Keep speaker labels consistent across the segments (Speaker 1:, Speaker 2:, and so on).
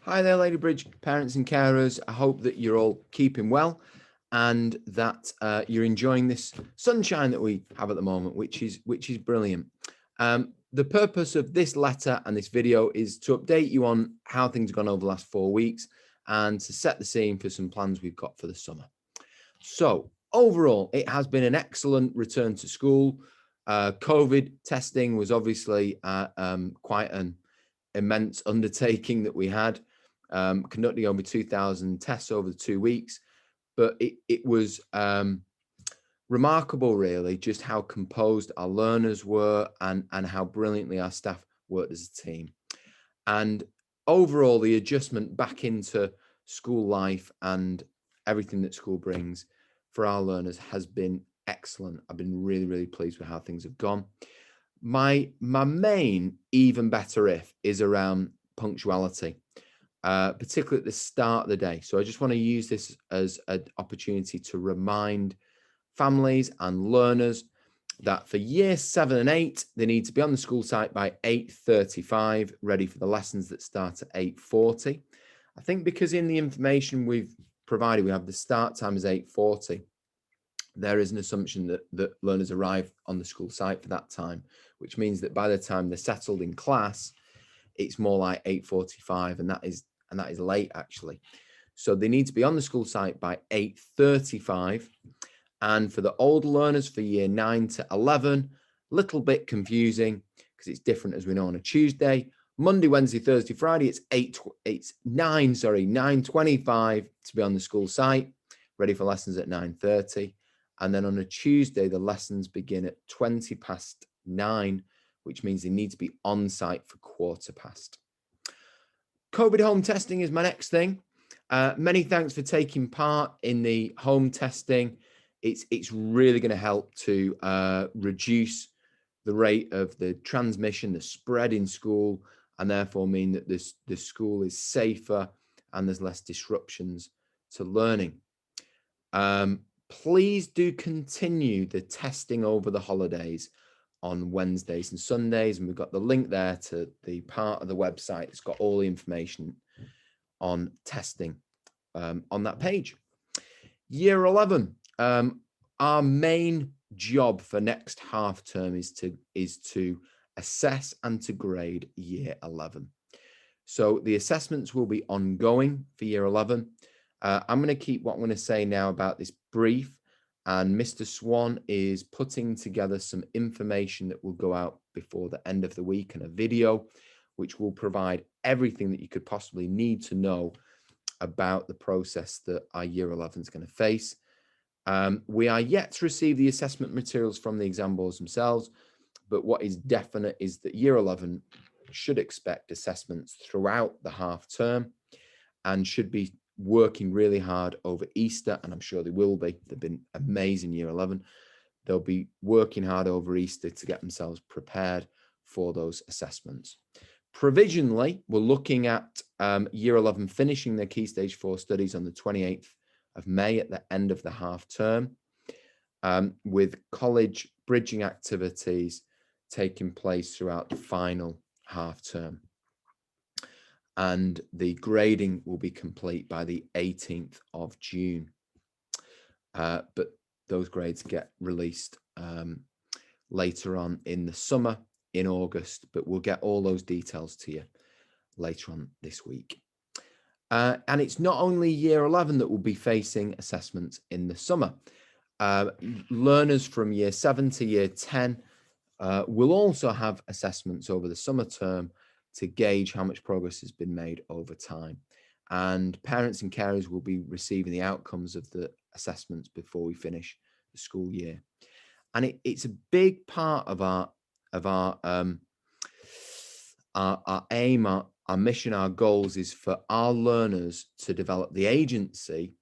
Speaker 1: Hi there, Ladybridge parents and carers. I hope that you're all keeping well and that you're enjoying this sunshine that we have at the moment, which is brilliant. The purpose of this letter and this video is to update you on how things have gone over the last 4 weeks and to set the scene for some plans we've got for the summer. So overall, it has been an excellent return to school. COVID testing was obviously quite an immense undertaking that we had, conducting over 2,000 tests over the 2 weeks. But it was remarkable, really, just how composed our learners were and how brilliantly our staff worked as a team. And overall, the adjustment back into school life and everything that school brings for our learners has been excellent. I've been really, really pleased with how things have gone. My main even better if is around punctuality, particularly at the start of the day. So I just want to use this as an opportunity to remind families and learners that for year 7 and 8, they need to be on the school site by 8:35, ready for the lessons that start at 8:40. I think because in the information we've provided, we have the start time as 8:40. There is an assumption that learners arrive on the school site for that time, which means that by the time they're settled in class, it's more like 8:45, and that is late actually. So they need to be on the school site by 8:35. And for the older learners for year 9 to 11, little bit confusing because it's different, as we know, on a Tuesday. Monday, Wednesday, Thursday, Friday, it's 9:25 to be on the school site, ready for lessons at 9:30. And then on a Tuesday, the lessons begin at 9:20, which means they need to be on site for 9:15. COVID home testing is my next thing. Many thanks for taking part in the home testing. It's really going to help to reduce the rate of the transmission, the spread in school, and therefore mean that the school is safer and there's less disruptions to learning. Please do continue the testing over the holidays on Wednesdays and Sundays, and we've got the link there to the part of the website that's got all the information on testing on that page. Year 11, our main job for next half term is to assess and to grade year 11. So the assessments will be ongoing for year 11. I'm going to keep what I'm going to say now about this brief, and Mr. Swan is putting together some information that will go out before the end of the week, and a video which will provide everything that you could possibly need to know about the process that our year 11 is going to face. We are yet to receive the assessment materials from the exam boards themselves, but what is definite is that year 11 should expect assessments throughout the half term and should be working really hard over Easter, and I'm sure they will be. They've been amazing, year 11. They'll be working hard over Easter to get themselves prepared for those assessments. Provisionally, we're looking at year 11 finishing their Key Stage 4 studies on the 28th of May at the end of the half term, with college bridging activities taking place throughout the final half term. And the grading will be complete by the 18th of June. But those grades get released later on in the summer, in August, but we'll get all those details to you later on this week. And it's not only year 11 that will be facing assessments in the summer. Learners from year 7 to year 10 will also have assessments over the summer term to gauge how much progress has been made over time. And parents and carers will be receiving the outcomes of the assessments before we finish the school year. And it's a big part of our aim, our mission, our goals is for our learners to develop the agency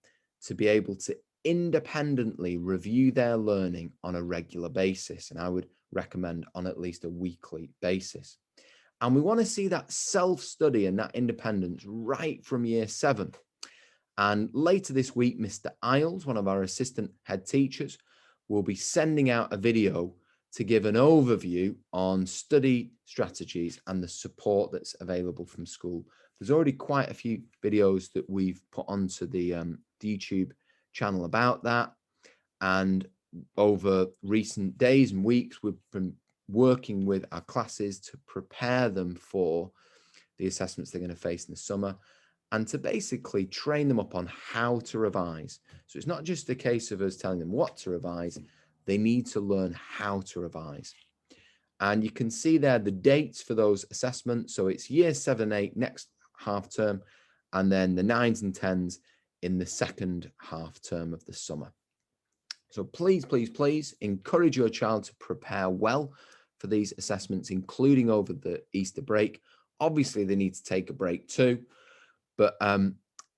Speaker 1: to be able to independently review their learning on a regular basis. And I would recommend on at least a weekly basis. And we want to see that self-study and that independence right from year 7. And later this week, Mr. Isles, one of our assistant head teachers, will be sending out a video to give an overview on study strategies and the support that's available from school. There's already quite a few videos that we've put onto the YouTube channel about that. And over recent days and weeks, we've been working with our classes to prepare them for the assessments they're going to face in the summer, and to basically train them up on how to revise. So it's not just a case of us telling them what to revise, they need to learn how to revise. And you can see there the dates for those assessments. So it's year 7, 8 next half term, and then the 9s and 10s in the second half term of the summer. So please, please, please encourage your child to prepare well for these assessments, including over the Easter break. Obviously, they need to take a break too, but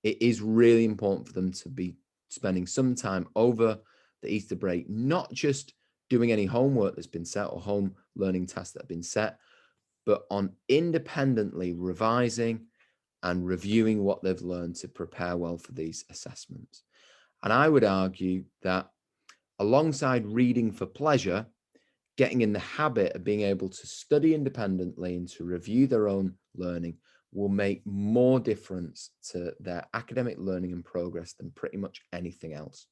Speaker 1: it is really important for them to be spending some time over the Easter break, not just doing any homework that's been set or home learning tasks that have been set, but on independently revising and reviewing what they've learned to prepare well for these assessments. And I would argue that alongside reading for pleasure, getting in the habit of being able to study independently and to review their own learning will make more difference to their academic learning and progress than pretty much anything else.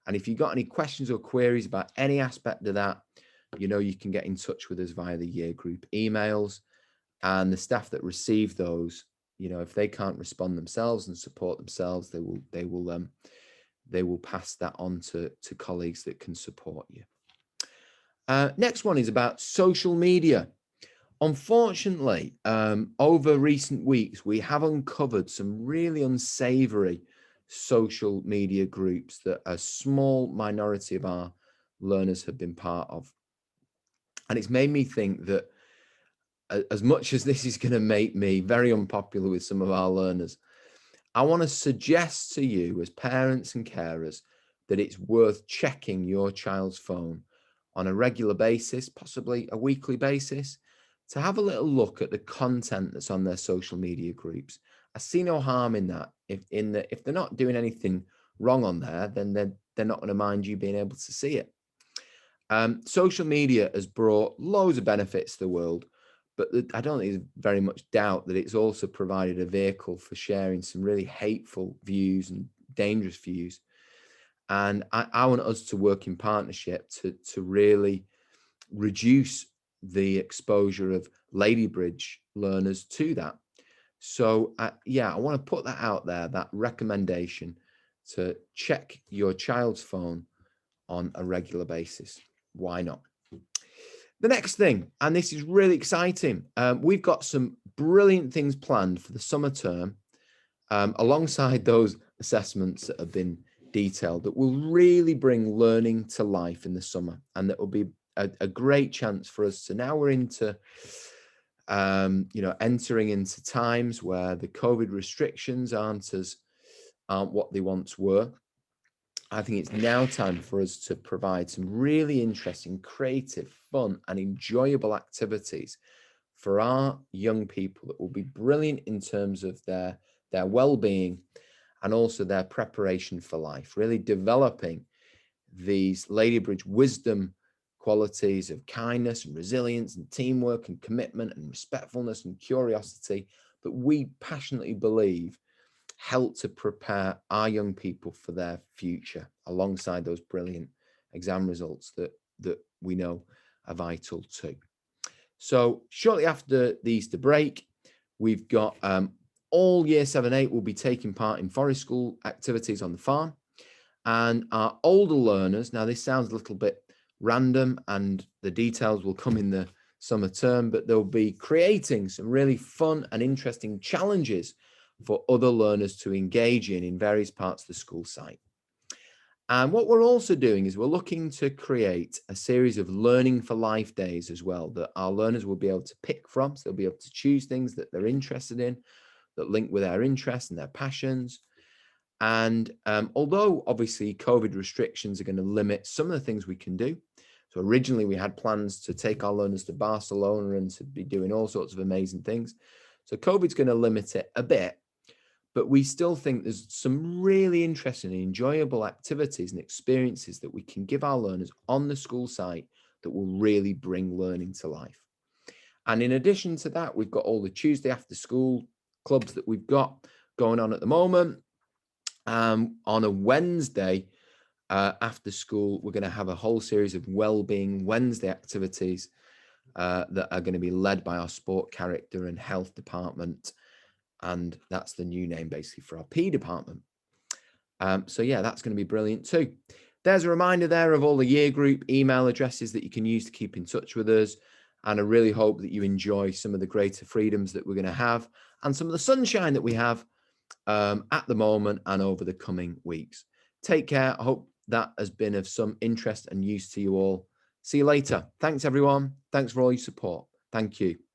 Speaker 1: And if you've got any questions or queries about any aspect of that, you know, you can get in touch with us via the year group emails, and the staff that receive those, you know, if they can't respond themselves and support themselves, they will pass that on to colleagues that can support you. Next one is about social media. Unfortunately, over recent weeks, we have uncovered some really unsavory social media groups that a small minority of our learners have been part of. And it's made me think that as much as this is going to make me very unpopular with some of our learners, I want to suggest to you as parents and carers that it's worth checking your child's phone on a regular basis, possibly a weekly basis, to have a little look at the content that's on their social media groups. I see no harm in that. If they're not doing anything wrong on there, then they're not going to mind you being able to see it. Social media has brought loads of benefits to the world, but I don't think there's very much doubt that it's also provided a vehicle for sharing some really hateful views and dangerous views. And I want us to work in partnership to really reduce the exposure of Ladybridge learners to that. So yeah, I want to put that out there, that recommendation to check your child's phone on a regular basis. Why not? The next thing, and this is really exciting, we've got some brilliant things planned for the summer term, alongside those assessments that have been detailed, that will really bring learning to life in the summer, and that will be a great chance for us to, now we're into entering into times where the COVID restrictions aren't what they once were. I think it's now time for us to provide some really interesting, creative, fun and enjoyable activities for our young people that will be brilliant in terms of their well-being and also their preparation for life, really developing these Ladybridge wisdom qualities of kindness and resilience and teamwork and commitment and respectfulness and curiosity that we passionately believe help to prepare our young people for their future, alongside those brilliant exam results that we know are vital too. So shortly after the Easter break, we've got all year 7, 8 will be taking part in forest school activities on the farm. And our older learners, now this sounds a little bit random and the details will come in the summer term, but they'll be creating some really fun and interesting challenges for other learners to engage in various parts of the school site. And what we're also doing is we're looking to create a series of learning for life days as well, that our learners will be able to pick from. So they'll be able to choose things that they're interested in, that link with their interests and their passions. And although obviously COVID restrictions are going to limit some of the things we can do. So originally we had plans to take our learners to Barcelona and to be doing all sorts of amazing things. So COVID's going to limit it a bit, but we still think there's some really interesting and enjoyable activities and experiences that we can give our learners on the school site that will really bring learning to life. And in addition to that, we've got all the Tuesday after school clubs that we've got going on at the moment. On a Wednesday after school, we're going to have a whole series of Wellbeing Wednesday activities that are going to be led by our sport character and health department. And that's the new name basically for our P department. So yeah, that's going to be brilliant too. There's a reminder there of all the year group email addresses that you can use to keep in touch with us. And I really hope that you enjoy some of the greater freedoms that we're going to have and some of the sunshine that we have at the moment and over the coming weeks. Take care. I hope that has been of some interest and use to you all. See you later. Thanks, everyone. Thanks for all your support. Thank you.